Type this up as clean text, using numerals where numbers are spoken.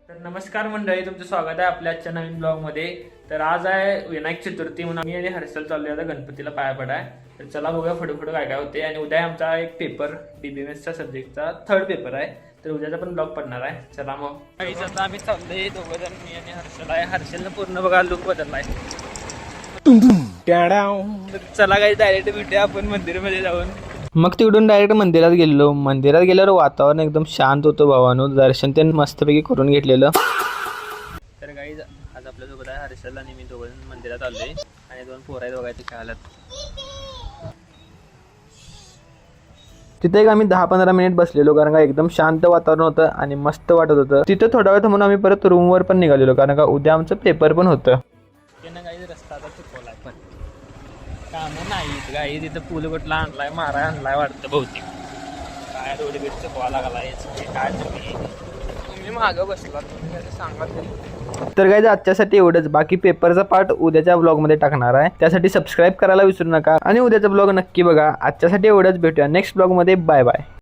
तर नमस्कार मंडळी, तुमचं स्वागत आहे आपल्या आजच्या नवीन ब्लॉगमध्ये. तर आज आहे विनायक चतुर्थी म्हणून आम्ही आणि हर्षल चाललोय आता गणपतीला पाया पडाय. तर चला बघूया फटोफट काय काय होते. आणि उद्या आमचा एक पेपर DBMS सब्जेक्टचा 3rd पेपर आहे. तर उद्याचा पण ब्लॉग पडणार आहे. चला मग आता आम्ही चाललोय दोघं जण, मी आणि हर्षल आहे. हर्षलनं पूर्ण बघा लुक बदललाय. चला काही डायरेक्ट भेटूया आपण मंदिरामध्ये जाऊन. मग तिकडून डायरेक्ट मंदिरात गेलो. मंदिरात गेल्यावर वातावरण एकदम शांत होतं भावानो. दर्शन ते मस्तपैकी करून घेतलेलं. तर काही आज आपल्यासोबत आहे हर्षल आणि मी दोघं मंदिरात आलोय. आणि 2 पोरं आहेत बघायचे खेळायला. तिथे एक आम्ही 10-15 मिनिट बसलेलो, कारण का एकदम शांत वातावरण होतं आणि मस्त वाटत होतं. तिथं थोडा वेळ थांबून आम्ही परत रूमवर पण निघालेलो, कारण का उद्या आमचं पेपर पण होतं. त्यांना काही रस्ता आता चुकवलाय पण कामं नाही. काही तिथं पूल कुठला आणलाय, मारा आणलाय वाटतं बहुतेक. काय रोड बीट चुकवा लागलाय काय तुम्ही मागं बसला, तुम्ही कसं सांगा तरी. तर काय आजच्यासाठी एवढंच. बाकी पेपरचा पार्ट उद्याच्या ब्लॉगमध्ये टाकणार आहे, त्यासाठी सबस्क्राईब करायला विसरू नका आणि उद्याचा ब्लॉग नक्की बघा. आजच्यासाठी एवढंच. भेटूया नेक्स्ट ब्लॉगमध्ये. Bye bye.